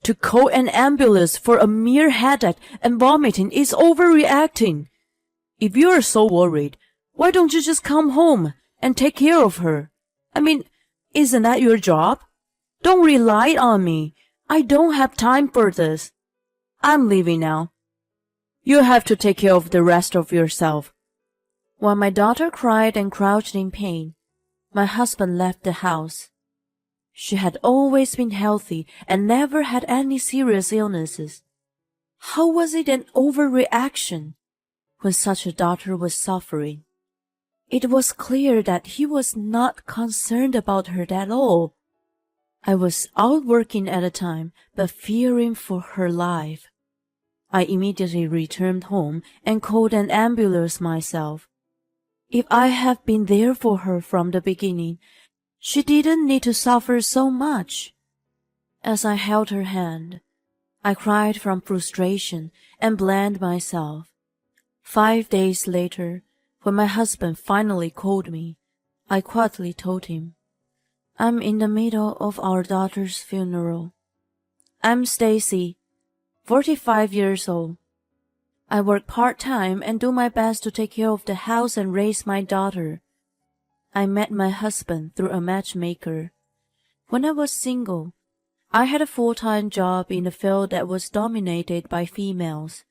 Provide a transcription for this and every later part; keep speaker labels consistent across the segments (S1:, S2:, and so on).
S1: To call an ambulance for a mere headache and vomiting is overreacting. If you are so worried, why don't you just come home and take care of her? I mean, isn't that your job? Don't rely on me. I don't have time for this. I'm leaving now. You have to take care of the rest of yourself." While my daughter cried and crouched in pain, my husband left the house. She had always been healthy and never had any serious illnesses. How was it an overreaction when such a daughter was suffering? It was clear that he was not concerned about her at all. I was out working at the time, but fearing for her life. I immediately returned home and called an ambulance myself. If I had been there for her from the beginning, she didn't need to suffer so much. As I held her hand, I cried from frustration and blamed myself. 5 days later, when my husband finally called me, I quietly told him, "I'm in the middle of our daughter's funeral. I'm Stacy, 45 years old. I work part-time and do my best to take care of the house and raise my daughter. I met my husband through a matchmaker. When I was single, I had a full-time job in a field that was dominated by females.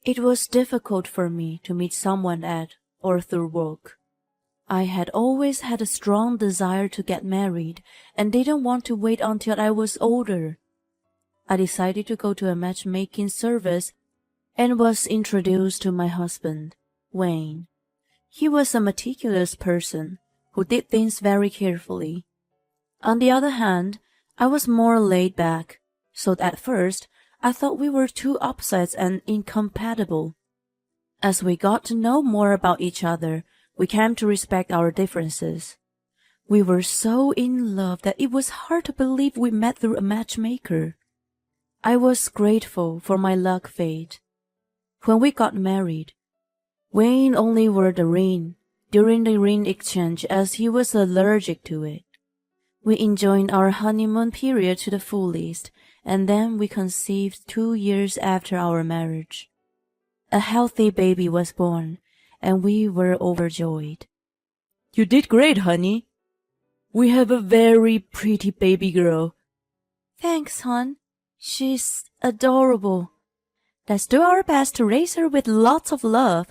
S1: It was difficult for me to meet someone at or through work. I had always had a strong desire to get married and didn't want to wait until I was older. I decided to go to a matchmaking service and was introduced to my husband, Wayne. He was a meticulous person who did things very carefully. On the other hand, I was more laid back, so at first I thought we were two opposites and incompatible. As we got to know more about each other, we came to respect our differences. We were so in love that it was hard to believe we met through a matchmaker. I was grateful for my luck fate. When we got married, Wayne only wore the ring during the ring exchange as he was allergic to it. We enjoyed our honeymoon period to the fullest, and then we conceived 2 years after our marriage. A healthy baby was born, and we were overjoyed. "You did great, honey. We have a very pretty baby girl." "Thanks, hon. She's adorable. Let's do our best to raise her with lots of love."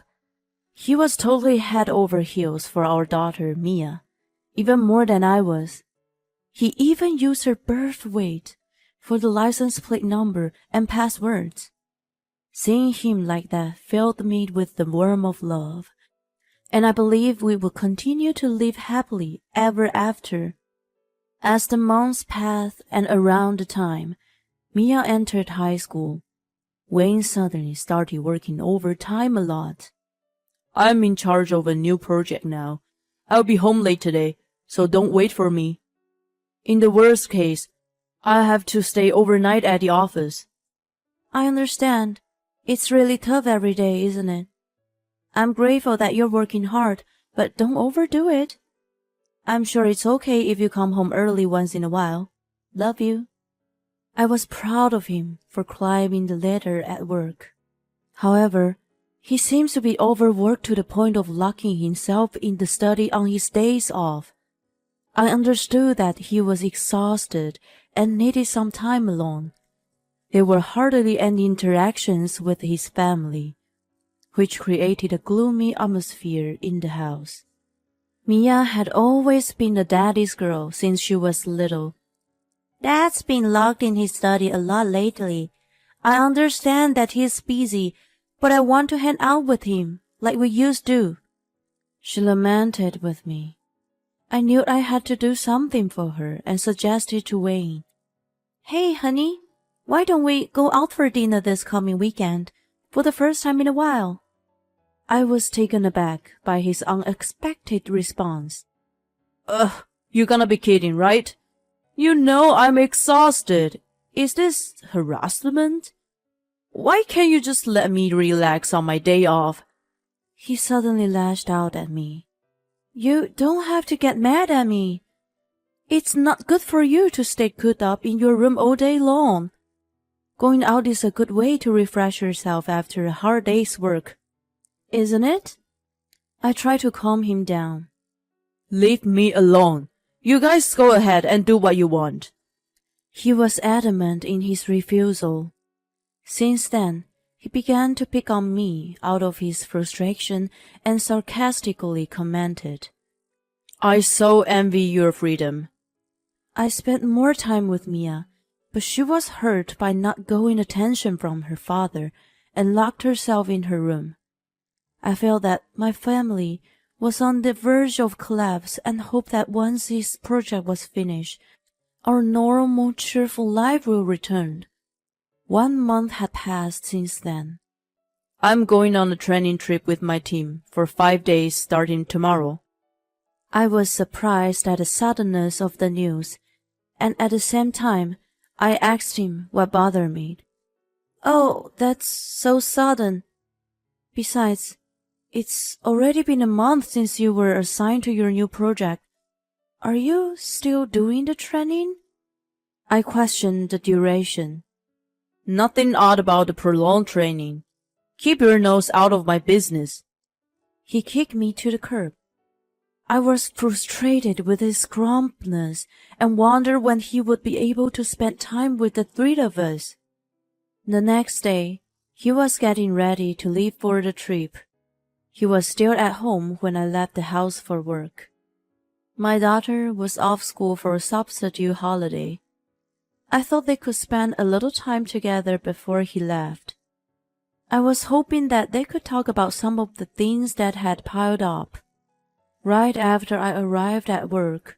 S1: He was totally head over heels for our daughter, Mia, even more than I was. He even used her birth weight for the license plate number and passwords. Seeing him like that filled me with the warmth of love, and I believe we will continue to live happily ever after. As the months passed and around the time Mia entered high school, Wayne suddenly started working overtime a lot. "I'm in charge of a new project now. I'll be home late today, so don't wait for me. In the worst case, I have to stay overnight at the office." "I understand. It's really tough every day, isn't it? I'm grateful that you're working hard, but don't overdo it. I'm sure it's okay if you come home early once in a while. Love you." I was proud of him for climbing the ladder at work. However, he seems to be overworked to the point of locking himself in the study on his days off. I understood that he was exhausted and needed some time alone. There were hardly any interactions with his family, which created a gloomy atmosphere in the house. Mia had always been a daddy's girl since she was little. "Dad's been locked in his study a lot lately. I understand that he's busy, but I want to hang out with him, like we used to," she lamented with me. I knew I had to do something for her and suggested to Wayne, "Hey, honey, why don't we go out for dinner this coming weekend, for the first time in a while?" I was taken aback by his unexpected response. "Ugh, you're gonna be kidding, right? You know I'm exhausted. Is this harassment? Why can't you just let me relax on my day off?" He suddenly lashed out at me. "You don't have to get mad at me. It's not good for you to stay cooped up in your room all day long. Going out is a good way to refresh yourself after a hard day's work, isn't it? I tried to calm him down. Leave me alone. You guys go ahead and do what you want. He was adamant in his refusal. Since then, he began to pick on me out of his frustration and sarcastically commented, I so envy your freedom. I spent more time with Mia, but she was hurt by not getting attention from her father and locked herself in her room. I felt that my family was on the verge of collapse and hoped that once his project was finished, our normal, cheerful life will return. 1 month had passed since then. I'm going on a training trip with my team for 5 days starting tomorrow. I was surprised at the suddenness of the news, and at the same time, I asked him what bothered me. Oh, that's so sudden. Besides, it's already been a month since you were assigned to your new project. Are you still doing the training? I questioned the duration. Nothing odd about the prolonged training. Keep your nose out of my business. He kicked me to the curb. I was frustrated with his grumpiness and wondered when he would be able to spend time with the 3 of us. The next day, he was getting ready to leave for the trip. He was still at home when I left the house for work. My daughter was off school for a substitute holiday. I thought they could spend a little time together before he left. I was hoping that they could talk about some of the things that had piled up. Right after I arrived at work,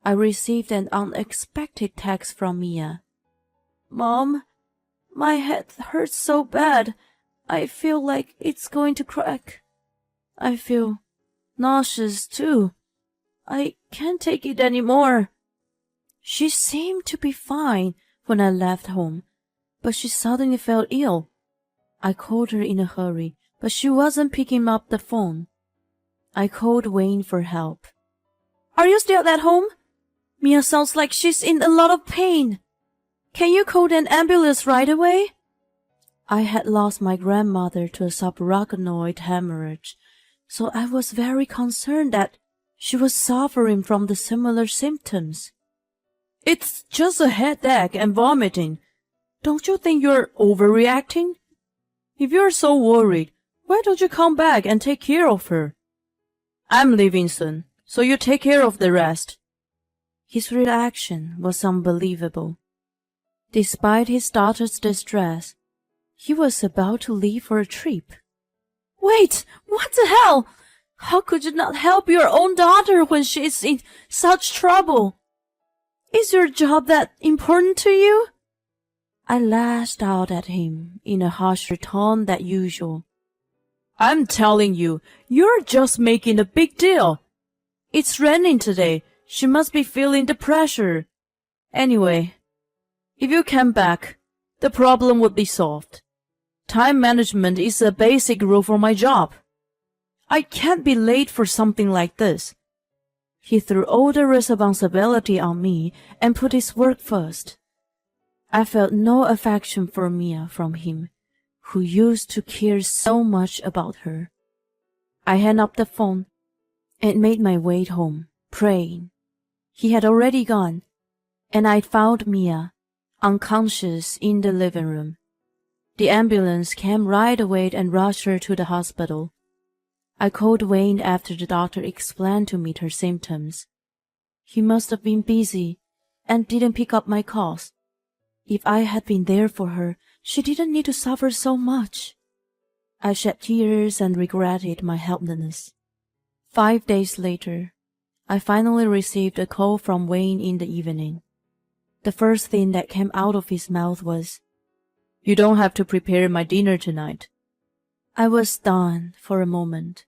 S1: I received an unexpected text from Mia. Mom, my head hurts so bad. I feel like it's going to crack. I feel nauseous too. I can't take it anymore. She seemed to be fine when I left home, but she suddenly felt ill. I called her in a hurry, but she wasn't picking up the phone. I called Wayne for help. Are you still at home? Mia sounds like she's in a lot of pain. Can you call an ambulance right away? I had lost my grandmother to a subarachnoid hemorrhage, so I was very concerned that she was suffering from the similar symptoms. It's just a headache and vomiting. Don't you think you're overreacting? If you're so worried, why don't you come back and take care of her? I'm leaving soon, so you take care of the rest. His reaction was unbelievable. Despite his daughter's distress, he was about to leave for a trip. Wait, what the hell? How could you not help your own daughter when she is in such trouble? Is your job that important to you? I lashed out at him in a harsher tone than usual. I'm telling you, you're just making a big deal. It's raining today. She must be feeling the pressure. Anyway, if you came back, the problem would be solved. Time management is a basic rule for my job. I can't be late for something like this. He threw all the responsibility on me and put his work first. I felt no affection for Mia from him, who used to care so much about her. I hung up the phone and made my way home, praying. He had already gone, and I found Mia, unconscious, in the living room. The ambulance came right away and rushed her to the hospital. I called Wayne after the doctor explained to me her symptoms. He must have been busy and didn't pick up my calls. If I had been there for her, she didn't need to suffer so much. I shed tears and regretted my helplessness. 5 days later, I finally received a call from Wayne in the evening. The first thing that came out of his mouth was, You don't have to prepare my dinner tonight. I was stunned for a moment.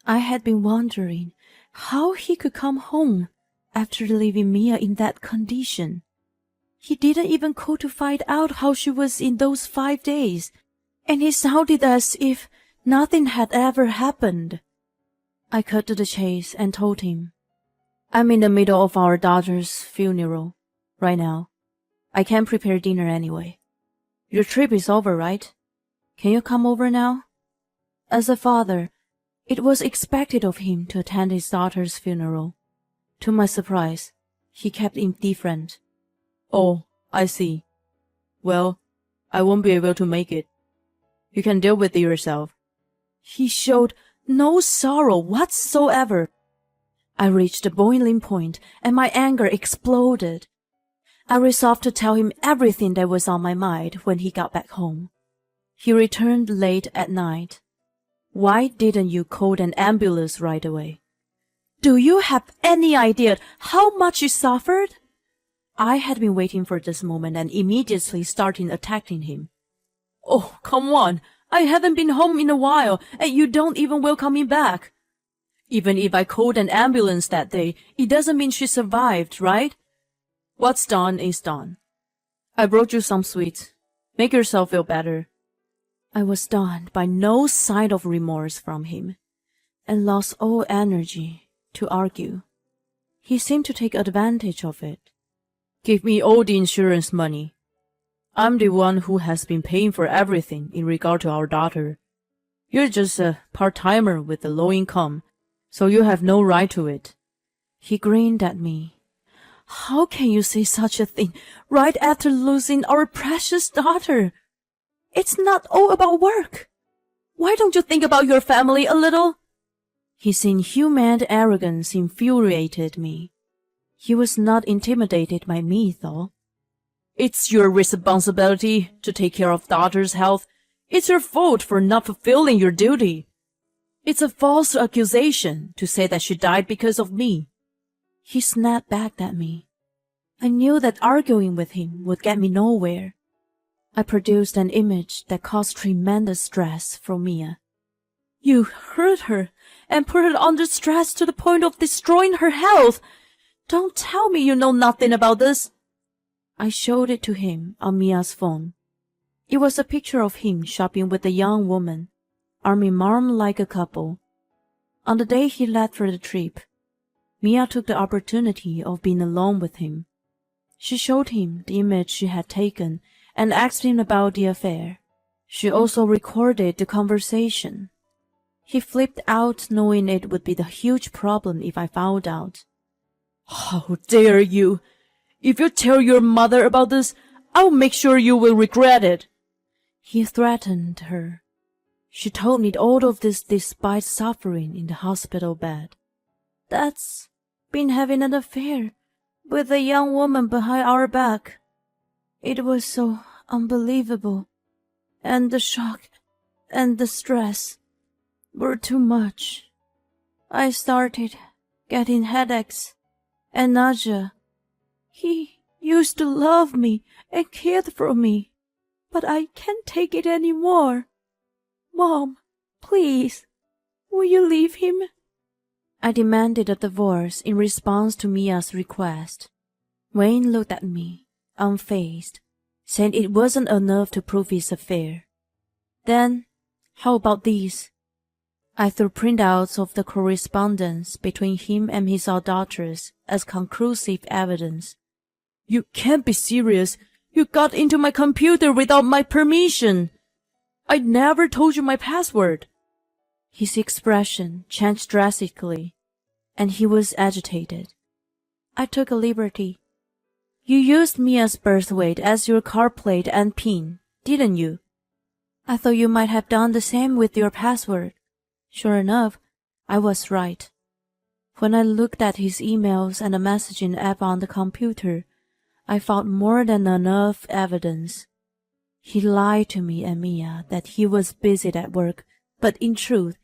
S1: I had been wondering how he could come home after leaving Mia in that condition. He didn't even call to find out how she was in those 5 days, and he sounded as if nothing had ever happened. I cut to the chase and told him, I'm in the middle of our daughter's funeral right now. I can't prepare dinner anyway. Your trip is over, right? Can you come over now? As a father, it was expected of him to attend his daughter's funeral. To my surprise, he kept indifferent. Oh, I see. Well, I won't be able to make it. You can deal with it yourself. He showed no sorrow whatsoever. I reached the boiling point, and my anger exploded. I resolved to tell him everything that was on my mind when he got back home. He returned late at night. Why didn't you call an ambulance right away? Do you have any idea how much you suffered? I had been waiting for this moment and immediately started attacking him. Oh, come on. I haven't been home in a while, and you don't even welcome me back. Even if I called an ambulance that day, it doesn't mean she survived, right? What's done is done. I brought you some sweets. Make yourself feel better. I was stunned by no sign of remorse from him, and lost all energy to argue. He seemed to take advantage of it. Give me all the insurance money. I'm the one who has been paying for everything in regard to our daughter. You're just a part-timer with a low income, so you have no right to it. He grinned at me. How can you say such a thing right after losing our precious daughter? It's not all about work. Why don't you think about your family a little? His inhuman arrogance infuriated me. He was not intimidated by me, though. It's your responsibility to take care of daughter's health. It's your fault for not fulfilling your duty. It's a false accusation to say that she died because of me. He snapped back at me. I knew that arguing with him would get me nowhere. I produced an image that caused tremendous stress from Mia. You hurt her and put her under stress to the point of destroying her health. Don't tell me you know nothing about this. I showed it to him on Mia's phone. It was a picture of him shopping with a young woman, arm in arm like a couple. On the day he left for the trip, Mia took the opportunity of being alone with him. She showed him the image she had taken and asked him about the affair. She also recorded the conversation. He flipped out, knowing it would be a huge problem if I found out. How dare you! If you tell your mother about this, I'll make sure you will regret it. He threatened her. She told me all of this despite suffering in the hospital bed. That's been having an affair with a young woman behind our back. It was so unbelievable, and the shock and the stress were too much. I started getting headaches and nausea. He used to love me and cared for me, but I can't take it anymore. Mom, please, will you leave him? I demanded a divorce in response to Mia's request. Wayne looked at me, unfazed, saying it wasn't enough to prove his affair. Then, how about these? I threw printouts of the correspondence between him and his adulteress as conclusive evidence. You can't be serious. You got into my computer without my permission. I never told you my password. His expression changed drastically, and he was agitated. I took a liberty. You used Mia's birth weight as your card plate and PIN, didn't you? I thought you might have done the same with your password. Sure enough, I was right. When I looked at his emails and the messaging app on the computer, I found more than enough evidence. He lied to me and Mia that he was busy at work, but in truth,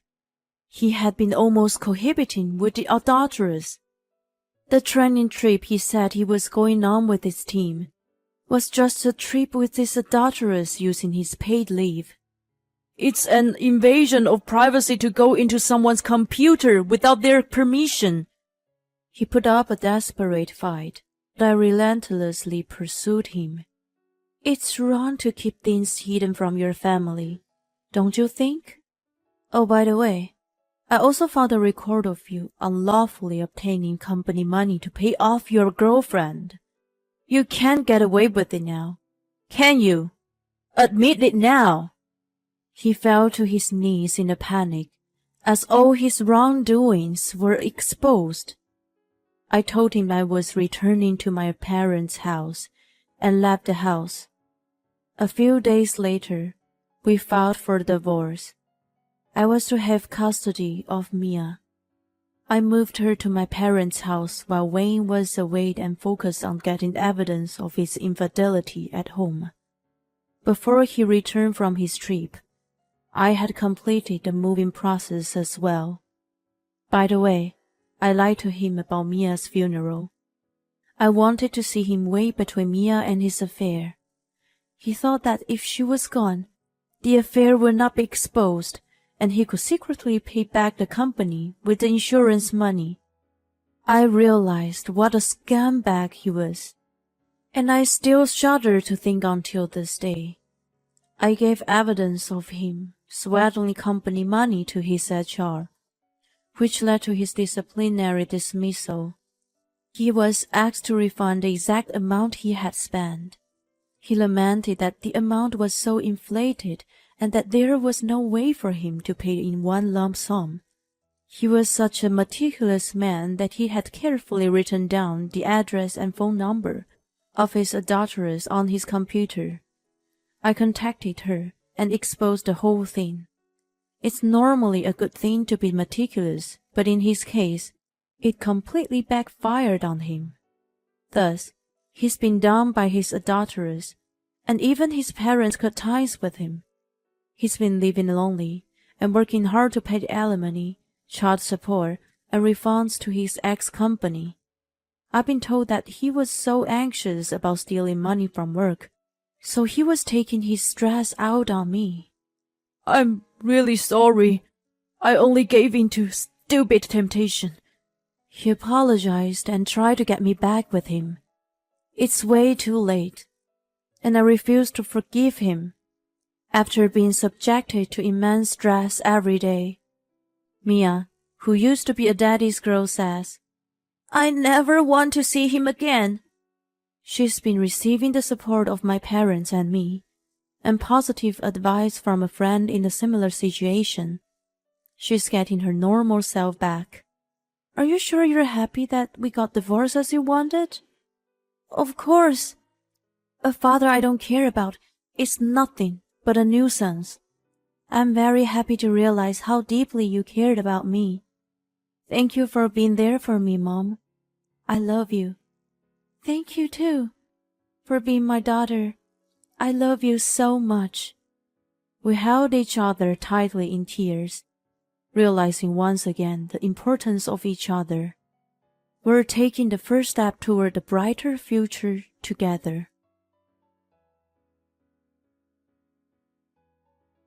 S1: he had been almost cohabiting with the adulteress. The training trip he said he was going on with his team was just a trip with his adulteress using his paid leave. It's an invasion of privacy to go into someone's computer without their permission. He put up a desperate fight, but I relentlessly pursued him. It's wrong to keep things hidden from your family, don't you think? Oh, by the way, I also found a record of you unlawfully obtaining company money to pay off your girlfriend. You can't get away with it now, can you? Admit it now. He fell to his knees in a panic, as all his wrongdoings were exposed. I told him I was returning to my parents' house and left the house. A few days later, we filed for divorce. I was to have custody of Mia. I moved her to my parents' house while Wayne was away and focused on getting evidence of his infidelity at home. Before he returned from his trip, I had completed the moving process as well. By the way, I lied to him about Mia's funeral. I wanted to see him weigh between Mia and his affair. He thought that if she was gone, the affair would not be exposed, and he could secretly pay back the company with the insurance money. I realized what a scumbag he was, and I still shudder to think until this day. I gave evidence of him swindling company money to his HR, which led to his disciplinary dismissal. He was asked to refund the exact amount he had spent. He lamented that the amount was so inflated and that there was no way for him to pay in one lump sum. He was such a meticulous man that he had carefully written down the address and phone number of his adulteress on his computer. I contacted her and exposed the whole thing. It's normally a good thing to be meticulous, but in his case, it completely backfired on him. Thus, he's been dumped by his adulteress, and even his parents cut ties with him. He's been living lonely and working hard to pay the alimony, child support, and refunds to his ex-company. I've been told that he was so anxious about stealing money from work, so he was taking his stress out on me. I'm really sorry. I only gave in to stupid temptation. He apologized and tried to get me back with him. It's way too late, and I refused to forgive him after being subjected to immense stress every day. Mia, who used to be a daddy's girl, says, I never want to see him again. She's been receiving the support of my parents and me, and positive advice from a friend in a similar situation. She's getting her normal self back. Are you sure you're happy that we got divorced as you wanted? Of course. A father I don't care about is nothing but a nuisance. I'm very happy to realize how deeply you cared about me. Thank you for being there for me, Mom. I love you. Thank you, too, for being my daughter. I love you so much. We held each other tightly in tears, realizing once again the importance of each other. We're taking the first step toward a brighter future together.